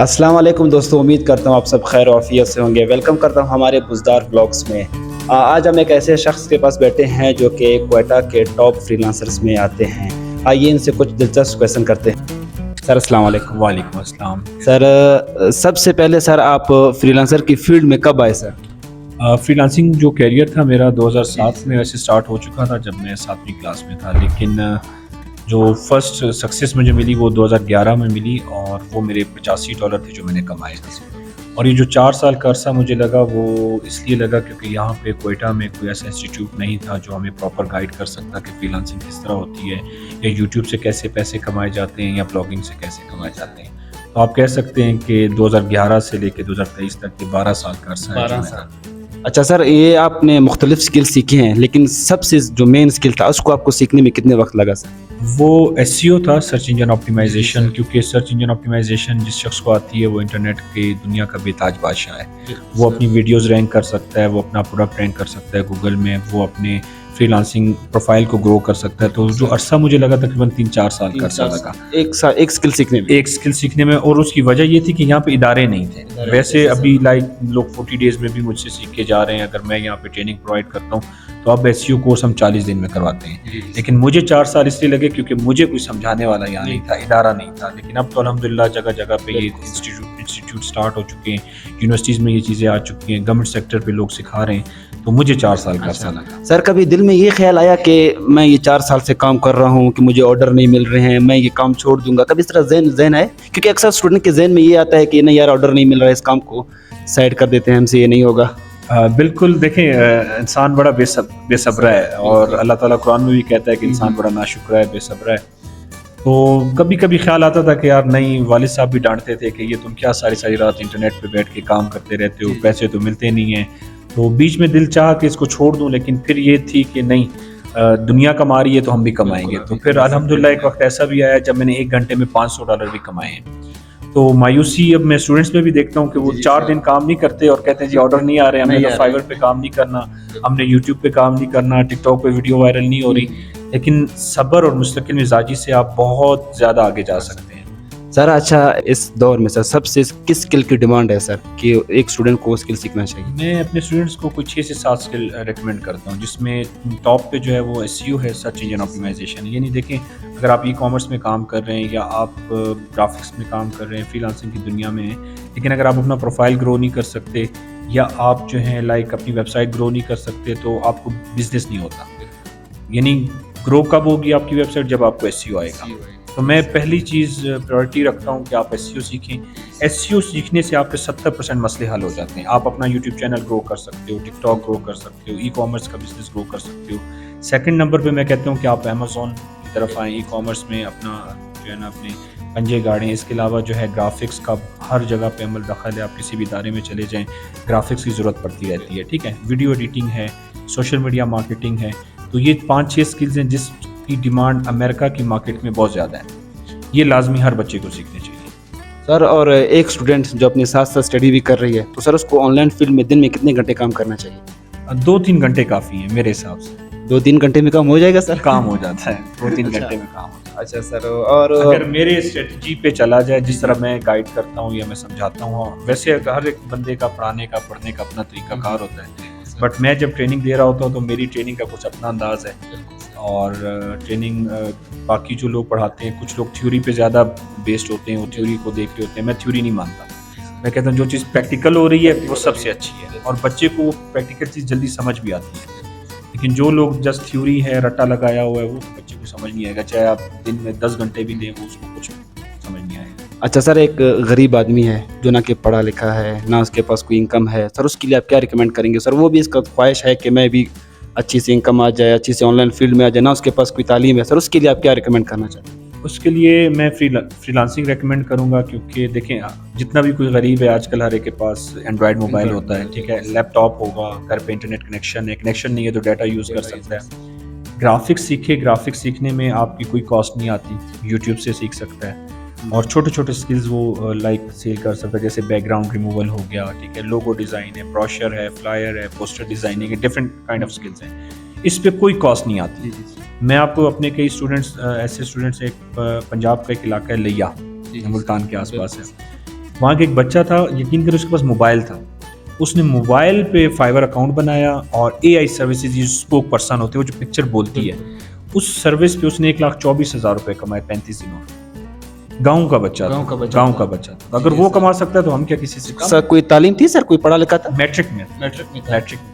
السلام علیکم دوستو، امید کرتا ہوں آپ سب خیر و عافیت سے ہوں گے۔ ویلکم کرتا ہوں ہمارے بزدار بلاگس میں۔ آج ہم ایک ایسے شخص کے پاس بیٹھے ہیں جو کہ کوئٹہ کے ٹاپ فری لانسرز میں آتے ہیں۔ آئیے ان سے کچھ دلچسپ کویشچن کرتے ہیں۔ سر السلام علیکم۔ وعلیکم السلام۔ سر سب سے پہلے سر آپ فری لانسر کی فیلڈ میں کب آئے سر؟ فری لانسنگ جو کیریئر تھا میرا 2007 میں ویسے سٹارٹ ہو چکا تھا جب میں 7ویں کلاس میں تھا، لیکن جو فرسٹ سکسیس مجھے ملی وہ 2011 میں ملی، اور وہ میرے $85 تھے جو میں نے کمائے تھے۔ اور یہ جو 4 سال کا عرصہ مجھے لگا وہ اس لیے لگا کیونکہ یہاں پہ کوئٹہ میں کوئی ایسا انسٹیٹیوٹ نہیں تھا جو ہمیں پراپر گائیڈ کر سکتا کہ فری لانسنگ کس طرح ہوتی ہے، یا یوٹیوب سے کیسے پیسے کمائے جاتے ہیں، یا بلاگنگ سے کیسے کمائے جاتے ہیں۔ تو آپ کہہ سکتے ہیں کہ 2011 سے لے کے 2023 تک یہ 12 سال کا عرصہ ہے۔ 12 سال۔ اچھا سر، یہ آپ نے مختلف سکل سیکھے ہیں، لیکن سب سے جو مین سکل تھا اس کو آپ کو سیکھنے میں کتنے وقت لگا سر؟ وہ SEO تھا، سرچ انجن آپٹیمائزیشن، کیونکہ سرچ انجن آپٹیمائزیشن جس شخص کو آتی ہے وہ انٹرنیٹ کی دنیا کا بے تاج بادشاہ ہے۔ وہ اپنی ویڈیوز رینک کر سکتا ہے، وہ اپنا پروڈکٹ رینک کر سکتا ہے گوگل میں، وہ اپنے فری لانسنگ پروفائل کو گرو کر سکتا ہے۔ تو جو عرصہ مجھے لگا تقریباً 3-4 سال کا عرصہ لگا ایک سکل سیکھنے میں۔ ایک سکل سیکھنے میں، اور اس کی وجہ یہ تھی کہ یہاں پہ ادارے نہیں تھے۔ ویسے ابھی لوگ 40 ڈیز میں بھی مجھ سے سیکھ کے جا رہے ہیں، اگر میں یہاں پہ ٹریننگ پرووائڈ کرتا ہوں تو اب SEO کورس ہم 40 دن میں کرواتے ہیں، لیکن مجھے 4 سال اس لیے لگے کیونکہ مجھے کوئی سمجھانے والا یہاں نہیں تھا، ادارہ نہیں تھا۔ لیکن اب تو الحمدللہ جگہ جگہ پہ یہ انسٹیٹیوٹ سٹارٹ ہو چکے ہیں، یونیورسٹیز میں یہ چیزیں آ چکی ہیں، گورنمنٹ سیکٹر پہ لوگ سکھا رہے ہیں، تو مجھے 4 سال کا عرصہ لگا۔ سر کبھی دل میں یہ خیال آیا کہ میں یہ 4 سال سے کام کر رہا ہوں کہ مجھے آرڈر نہیں مل رہے ہیں، میں یہ کام چھوڑ دوں گا؟ کبھی اس طرح ذہن ہے؟ کیونکہ اکثر اسٹوڈنٹ کے ذہن میں یہ آتا ہے کہ نہیں یار آرڈر نہیں مل رہا ہے، اس کام کو سائڈ کر دیتے ہیں، ہم سے یہ نہیں ہوگا۔ بالکل، دیکھیں انسان بڑا بے صبر ہے، اور اللہ تعالیٰ قرآن میں بھی کہتا ہے کہ انسان بڑا ناشکر ہے، بے صبر ہے۔ تو کبھی کبھی خیال آتا تھا کہ یار نہیں، والد صاحب بھی ڈانٹتے تھے کہ یہ تم کیا ساری رات انٹرنیٹ پہ بیٹھ کے کام کرتے رہتے ہو، پیسے تو ملتے نہیں ہیں۔ تو بیچ میں دل چاہا کہ اس کو چھوڑ دوں، لیکن پھر یہ تھی کہ نہیں، دنیا کما رہی ہے تو ہم بھی کمائیں گے۔ تو پھر الحمدللہ ایک وقت ایسا بھی آیا جب میں نے 1 گھنٹے میں $500 بھی کمائے ہیں۔ تو مایوسی اب میں اسٹوڈنٹس میں بھی دیکھتا ہوں کہ وہ 4 دن کام نہیں کرتے اور کہتے ہیں جی آرڈر نہیں آ رہے، ہم نے فائور پہ کام نہیں کرنا، ہم نے یوٹیوب پہ کام نہیں کرنا، ٹک ٹاک پہ ویڈیو وائرل نہیں ہو رہی۔ لیکن صبر اور مستقل مزاجی سے آپ بہت زیادہ آگے جا سکتے ہیں۔ سر اچھا، اس دور میں سر سب سے کس اسکل کی ڈیمانڈ ہے سر کہ ایک اسٹوڈنٹ کو اسکل سیکھنا چاہیے؟ میں اپنے اسٹوڈنٹس کو کوئی 6 سے 7 اسکل ریکمینڈ کرتا ہوں، جس میں ٹاپ پہ جو ہے وہ SEO ہے، سرچ انجن آپٹیمائزیشن۔ یعنی دیکھیں، اگر آپ ای کامرس میں کام کر رہے ہیں، یا آپ گرافکس میں کام کر رہے ہیں، فری لانسنگ کی دنیا میں ہیں، لیکن اگر آپ اپنا پروفائل گرو نہیں کر سکتے، یا آپ جو ہیں اپنی ویب سائٹ گرو نہیں کر سکتے، تو آپ کو بزنس نہیں ہوتا۔ یعنی گرو کب ہوگی آپ کی ویب سائٹ؟ جب آپ کو SEO آئے گا۔ تو میں پہلی چیز پرائورٹی رکھتا ہوں کہ آپ SEO سیکھیں۔ SEO سیکھنے سے آپ کے 70% مسئلے حل ہو جاتے ہیں۔ آپ اپنا یوٹیوب چینل گرو کر سکتے ہو، ٹک ٹاک گرو کر سکتے ہو، ای کامرس کا بزنس گرو کر سکتے ہو۔ سیکنڈ نمبر پہ میں کہتا ہوں کہ آپ Amazon کی طرف آئیں، ای کامرس میں اپنا جو ہے نا اپنے پنجے گاڑیں۔ اس کے علاوہ جو ہے گرافکس کا ہر جگہ پہ عمل دخل ہے، آپ کسی بھی ادارے میں چلے جائیں، گرافکس کی ضرورت پڑتی رہتی ہے، ٹھیک ہے۔ ویڈیو ایڈیٹنگ ہے، سوشل میڈیا مارکیٹنگ ہے۔ تو یہ 5-6 اسکلز ہیں جس کی ڈیمانڈ امریکہ کی مارکیٹ میں بہت زیادہ ہے۔ یہ لازمی ہر بچے کو سیکھنے چاہیے۔ سر اور ایک اسٹوڈنٹ جو اپنے ساتھ ساتھ اسٹڈی بھی کر رہی ہے، تو سر اس کو آن لائن فیلڈ میں دن میں کتنے گھنٹے کام کرنا چاہیے؟ 2-3 گھنٹے کافی ہیں میرے حساب سے۔ 2-3 گھنٹے میں کام ہو جائے گا سر؟ کام ہو جاتا ہے، 2-3 گھنٹے میں کام ہو جاتا ہے۔ اچھا سر، اور اگر میرے اسٹریٹجی پہ چلا جائے، جس طرح میں گائیڈ کرتا ہوں یا میں سمجھاتا ہوں، ویسے ہر ایک بندے کا پڑھنے کا اپنا طریقہ کار ہوتا ہے، بٹ میں جب ٹریننگ دے رہا ہوتا ہوں تو میری ٹریننگ کا کچھ اپنا انداز ہے، اور ٹریننگ باقی جو لوگ پڑھاتے ہیں، کچھ لوگ تھیوری پہ زیادہ بیسڈ ہوتے ہیں، وہ تھیوری کو دیکھ رہے ہوتے ہیں۔ میں تھیوری نہیں مانتا، میں کہتا ہوں جو چیز پریکٹیکل ہو رہی ہے وہ سب سے اچھی ہے، اور بچے کو وہ پریکٹیکل چیز جلدی سمجھ بھی آتی ہے۔ لیکن جو لوگ جسٹ تھیوری ہے، رٹا لگایا ہوا ہے، وہ بچے کو سمجھ نہیں آئے گا، چاہے آپ دن میں 10 گھنٹے بھی دیں، وہ اس کو کچھ سمجھ نہیں آئے گا۔ اچھا سر، ایک غریب آدمی ہے جو نہ کہ پڑھا لکھا ہے، نہ اس کے پاس کوئی انکم ہے، سر اس کے لیے آپ کیا ریکمینڈ کریں گے؟ سر وہ بھی اس کا خواہش ہے کہ میں بھی اچھی سی انکم آ جائے، اچھی سے آن لائن فیلڈ میں آ جائے، نہ اس کے پاس کوئی تعلیم ہے، سر اس کے لیے آپ کیا ریکمینڈ کرنا چاہتے ہیں؟ اس کے لیے میں فری لانسنگ ریکمینڈ کروں گا، کیونکہ دیکھیں جتنا بھی کوئی غریب ہے آج کل ہر ایک کے پاس اینڈرائڈ موبائل ہوتا ہے، ٹھیک ہے، لیپ ٹاپ ہوگا، گھر پہ انٹرنیٹ کنیکشن نہیں ہے تو ڈیٹا یوز کر سکتا ہے۔ گرافکس سیکھے، گرافکس سیکھنے میں آپ کی کوئی کاسٹ نہیں آتی، یوٹیوب سے سیکھ سکتا ہے، اور چھوٹے چھوٹے سکلز وہ سیل کر سکتا ہے، جیسے بیک گراؤنڈ ریموول ہو گیا، ٹھیک ہے، لوگو ڈیزائن ہے، بروشر ہے، فلائر ہے، پوسٹر ڈیزائننگ ہے، ڈفرینٹ کائنڈ آف سکلز ہیں، اس پہ کوئی کاسٹ نہیں آتی۔ میں آپ کو اپنے کئی اسٹوڈنٹس ایک پنجاب کا ایک علاقہ ہے لیا، ملتان کے آس پاس ہے، وہاں کا ایک بچہ تھا, یقین کرو اس کے پاس موبائل تھا, اس نے موبائل پہ فائبر اکاؤنٹ بنایا اور اے آئی سروسز جو اسپوک پرسن ہوتے ہیں, وہ جو پکچر بولتی ہے, اس سروس پہ اس نے 1,24,000 روپے کمائے 35 دنوں میں. گاؤں کا بچہ تھا. اگر وہ کما سکتا ہے تو ہم کیا کسی سے سر کوئی تعلیم تھی سر, کوئی پڑھا لکھا تھا؟ میٹرک میں.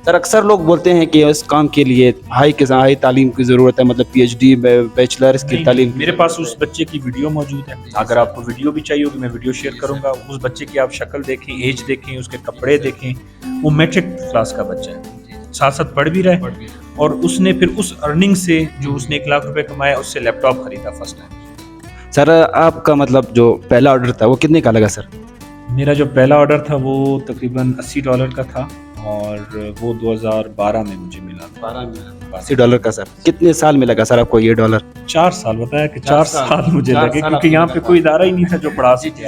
سر اکثر لوگ بولتے ہیں کہ اس کام کے لیے ہائی تعلیم کی ضرورت ہے, مطلب پی ایچ ڈی بیچلرس کی تعلیم. میرے پاس اس بچے کی ویڈیو موجود ہے, اگر آپ کو ویڈیو بھی چاہیے ہوگی میں ویڈیو شیئر کروں گا. اس بچے کی آپ شکل دیکھیں, ایج دیکھیں, اس کے کپڑے دیکھیں, وہ میٹرک کلاس کا بچہ ہے, ساتھ ساتھ پڑھ بھی رہا ہے, اور اس نے پھر اس ارننگ سے جو اس نے 1 لاکھ روپے کمایا اس سے لیپ ٹاپ خریدا فرسٹ ٹائم. سر آپ کا مطلب جو پہلا آرڈر تھا وہ کتنے کا لگا سر؟ میرا جو پہلا آرڈر تھا وہ تقریباً $80 کا تھا, اور وہ 2012 میں مجھے ملا تھا. $80 کا. سر کتنے سال میں لگا سر آپ کو یہ ڈالر؟ 4 سال. بتایا کہ 4 سال مجھے لگے, کیونکہ یہاں پہ کوئی ادارہ ہی نہیں تھا جو پڑھا سکے.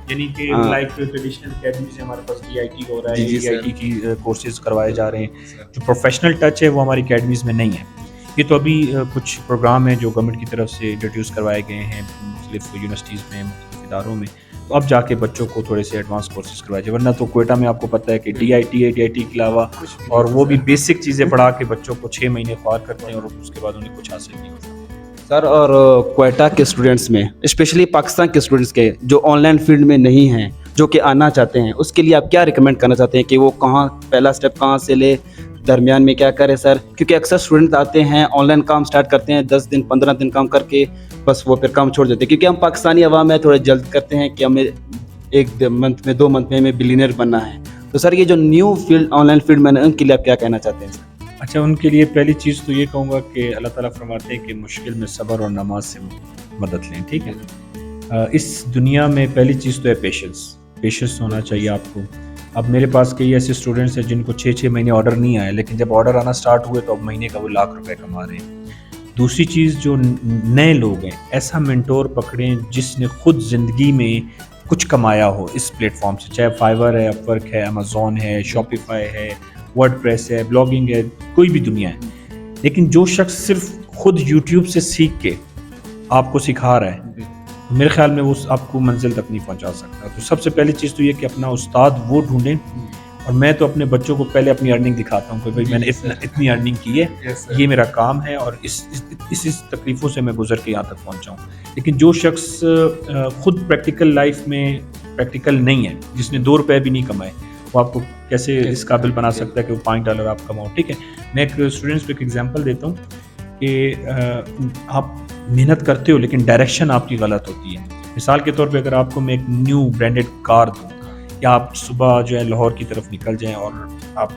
یعنی کہ لائک ٹریڈیشنل اکیڈمی سے ہمارے پاس ڈی آئی ٹی ہو رہا ہے, ڈی آئی ٹی کی کورسز کروائے جا رہے ہیں, جو پروفیشنل ٹچ ہے وہ ہماری اکیڈمیز میں نہیں ہے. یہ تو ابھی کچھ پروگرام ہیں جو گورنمنٹ کی طرف سے انٹروڈیوس کروائے گئے ہیں مختلف یونیورسٹیز میں, مختلف اداروں میں, تو اب جا کے بچوں کو تھوڑے سے ایڈوانس کورسز کروائے جائے. ورنہ تو کوئٹہ میں آپ کو پتہ ہے کہ ڈی آئی ٹی کے علاوہ, اور وہ بھی بیسک چیزیں پڑھا کے بچوں کو 6 مہینے خوار کرتے ہیں, اور اس کے بعد انہیں کچھ حاصل نہیں ہوتا. سر اور کوئٹہ کے اسٹوڈنٹس میں, اسپیشلی پاکستان کے اسٹوڈنٹس کے جو آن لائن فیلڈ میں نہیں ہیں, جو کہ آنا چاہتے ہیں, اس کے لیے آپ کیا ریکمینڈ کرنا چاہتے ہیں کہ وہ کہاں پہلا اسٹیپ کہاں سے لے, درمیان میں کیا کرے سر؟ کیونکہ اکثر اسٹوڈنٹ آتے ہیں آن لائن کام سٹارٹ کرتے ہیں, 10 دن 15 دن کام کر کے بس وہ پھر کام چھوڑ دیتے ہیں, کیونکہ ہم پاکستانی عوام ہیں تھوڑے جلد کرتے ہیں کہ ہمیں 1 منتھ میں 2 منتھ میں ہمیں بلینئر بننا ہے. تو سر یہ جو new field on line field میں ان کے لیے آپ کیا کہنا چاہتے ہیں سر؟ اچھا, ان کے لیے پہلی چیز تو یہ کہوں گا کہ اللہ تعالیٰ فرماتے ہیں کہ مشکل میں صبر اور نماز سے مدد لیں. ٹھیک ہے, اس دنیا میں پہلی چیز تو ہے پیشنس ہونا چاہیے آپ کو. اب میرے پاس کئی ایسے اسٹوڈنٹس ہیں جن کو 6 مہینے آرڈر نہیں آئے, لیکن جب آرڈر آنا سٹارٹ ہوئے تو اب مہینے کا وہ 1 لاکھ روپے کما رہے ہیں. دوسری چیز, جو نئے لوگ ہیں ایسا مینٹور پکڑیں جس نے خود زندگی میں کچھ کمایا ہو اس پلیٹ فارم سے, چاہے فائبر ہے, اپ ورک ہے, امیزون ہے, شاپیفائی ہے, ورڈ پریس ہے, بلاگنگ ہے, کوئی بھی دنیا ہے. لیکن جو شخص صرف خود یوٹیوب سے سیکھ کے آپ کو سکھا رہا ہے, میرے خیال میں وہ آپ کو منزل تک نہیں پہنچا سکتا. تو سب سے پہلی چیز تو یہ کہ اپنا استاد وہ ڈھونڈیں, اور میں تو اپنے بچوں کو پہلے اپنی ارننگ دکھاتا ہوں کہ بھائی میں نے اتنی ارننگ کی ہے, یہ میرا کام ہے, اور اس تکلیفوں سے میں گزر کے یہاں تک پہنچا ہوں. لیکن جو شخص خود پریکٹیکل لائف میں پریکٹیکل نہیں ہے, جس نے 2 روپے بھی نہیں کمائے, وہ آپ کو کیسے اس قابل بنا سکتا ہے کہ وہ $5 آپ کماؤ. ٹھیک ہے, میں ایک اسٹوڈنٹس کو ایک ایگزامپل دیتا ہوں کہ آپ محنت کرتے ہو لیکن ڈائریکشن آپ کی غلط ہوتی ہے. مثال کے طور پہ اگر آپ کو میں ایک نیو برانڈڈ کار دوں, یا آپ صبح جو ہے لاہور کی طرف نکل جائیں, اور آپ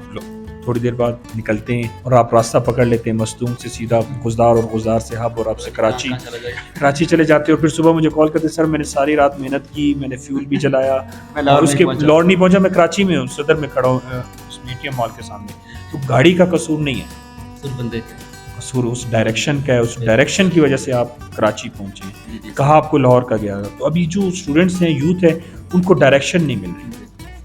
تھوڑی دیر بعد نکلتے ہیں اور آپ راستہ پکڑ لیتے ہیں مستونگ سے سیدھا غزدار, اور غزدار سے ہب, اور آپ سے کراچی چلے جاتے ہو. پھر صبح مجھے کال کرتے سر میں نے ساری رات محنت کی, میں نے فیول بھی جلایا, اور اس کے لاہور نہیں پہنچا, میں کراچی میں ہوں, صدر میں کھڑا ہوں اس میٹیم مال کے سامنے. تو گاڑی کا قصور نہیں ہے, قصور اس ڈائریکشن کا ہے. اس ڈائریکشن کی وجہ سے آپ کراچی پہنچے, کہا آپ کو لاہور کا گیا. تو ابھی جو اسٹوڈنٹس ہیں, یوتھ ہے, ان کو ڈائریکشن نہیں مل رہی,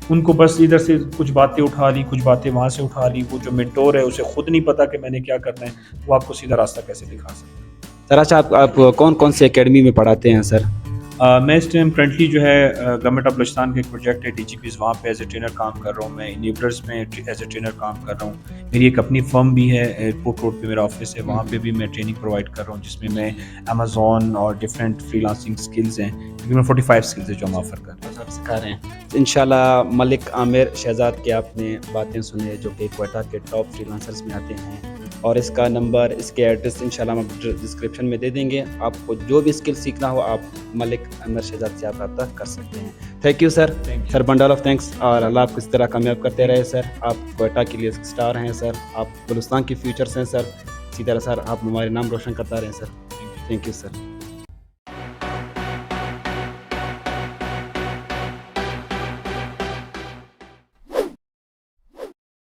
ان کو بس ادھر سے کچھ باتیں اٹھا لی, کچھ باتیں وہاں سے اٹھا لی. وہ جو مینٹور ہے اسے خود نہیں پتا کہ میں نے کیا کرنا ہے, وہ آپ کو سیدھا راستہ کیسے دکھا سکتا ہے. سر اچھا, آپ کون کون سے اکیڈمی میں پڑھاتے ہیں سر؟ میں اس ٹائم کرنٹلی جو ہے گورنمنٹ آف بلوچستان کا ایک پروجیکٹ ہے DGPs, وہاں پہ ایز اے ٹرینر کام کر رہا ہوں. میں انیبلرز میں ایز اے ٹرینر کام کر رہا ہوں. میری ایک اپنی فرم بھی ہے, ایئرپورٹ روڈ پہ میرا آفس ہے, وہاں پہ بھی میں ٹریننگ پرووائڈ کر رہا ہوں, جس میں میں امیزون اور ڈفرینٹ فری لانسنگ اسکلز ہیں, کیونکہ میں 45 اسکلز ہے جو ہم آفر کر رہے ہیں, سکھا رہے ہیں. انشاءاللہ ملک عامر شہزاد کی آپ نے باتیں سنیں, جو کہ کوئٹہ کے ٹاپ فری لانسرز میں آتے ہیں, اور اس کا نمبر, اس کے ایڈریس انشاءاللہ ہم ڈسکرپشن میں دے دیں گے. آپ کو جو بھی اسکل سیکھنا ہو آپ ملک عامر شہزاد سے آپ رابطہ کر سکتے ہیں. Thank you sir, sir bundle of thanks, اور اللہ آپ کو اس طرح کامیاب کرتے رہے سر. آپ کوئٹہ کے لیے اسٹار ہیں سر, آپ بلوچستان کے فیوچرس ہیں سر. اسی طرح سر آپ ہمارے نام روشن کرتا رہیں سر. Thank you sir.